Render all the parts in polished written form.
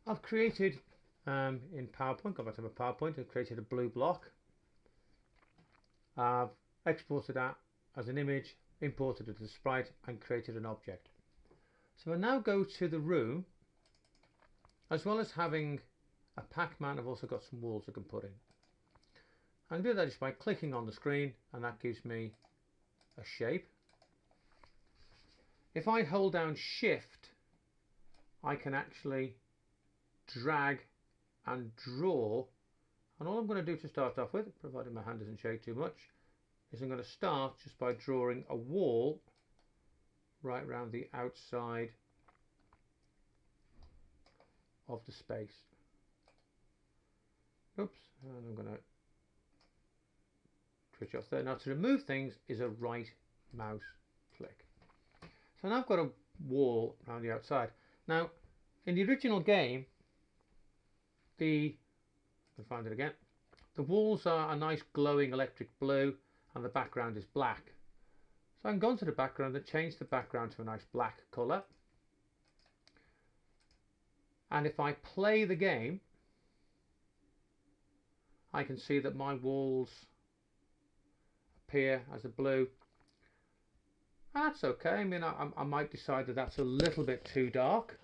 I've created in PowerPoint, got back to my PowerPoint, I've created a blue block. I've exported that as an image, imported it as a sprite and created an object. So I now go to the room. As well as having a pacman, I've also got some walls I can put in. I can do that just by clicking on the screen, and that gives me a shape. If I hold down shift, I can actually drag and draw, and all I'm going to do to start off with, provided my hand doesn't shake too much, is I'm going to start just by drawing a wall right around the outside of the space. Oops, and I'm going to switch off there. Now to remove things is a right mouse click. So now I've got a wall around the outside. Now in the original game, the walls are a nice glowing electric blue and the background is black. So I can go into the background and change the background to a nice black colour. And if I play the game, I can see that my walls appear as a blue. That's okay. I mean, I might decide that that's a little bit too dark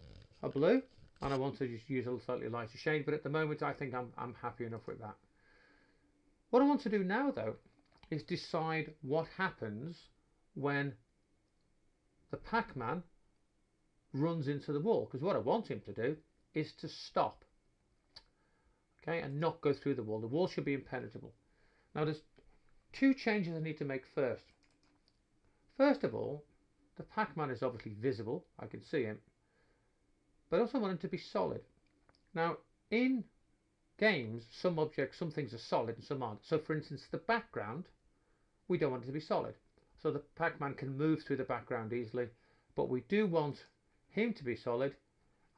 a blue and I want to just use a slightly lighter shade, but at the moment I think I'm happy enough with that. What I want to do now though is decide what happens when the pacman runs into the wall, because what I want him to do is to stop, okay, and not go through the wall. The wall should be impenetrable. Now there's two changes I need to make first. First of all, the pacman is obviously visible, I can see him, but I also want him to be solid. Now in games, some objects, some things are solid and some aren't. So for instance, the background, we don't want it to be solid. So the pacman can move through the background easily, but we do want him to be solid,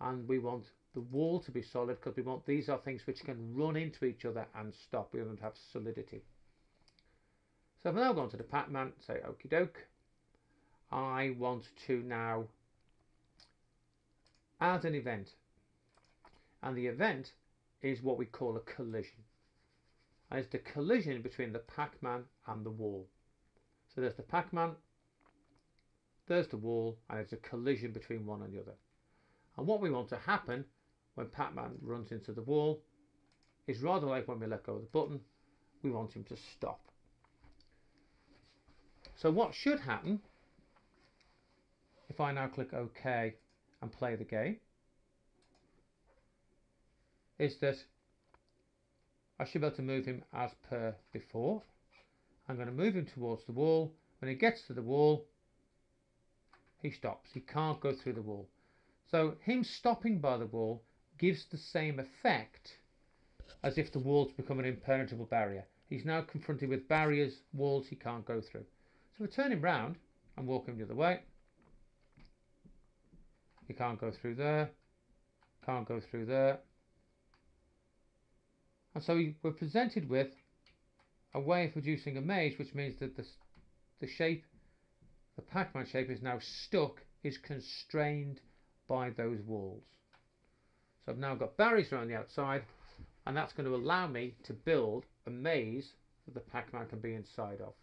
and we want the wall to be solid because we want these are things which can run into each other and stop. We want to have solidity. So if I now go to the pacman, say okie doke, I want to now add an event, and the event is what we call a collision, and it's the collision between the pacman and the wall. So there's the pacman, there's the wall, and it's a collision between one and the other. And what we want to happen when pacman runs into the wall is rather like when we let go of the button, we want him to stop. So what should happen if I now click OK and play the game is that I should be able to move him as per before. I'm going to move him towards the wall. When he gets to the wall, he stops. He can't go through the wall. So him stopping by the wall gives the same effect as if the wall's become an impenetrable barrier. He's now confronted with barriers, walls he can't go through. So we turn him round and walk him the other way. He can't go through there, can't go through there. And so we're presented with a way of producing a maze, which means that the shape, the pacman shape, is now stuck, is constrained by those walls. So I've now got barriers around the outside, and that's going to allow me to build a maze that the pacman can be inside of.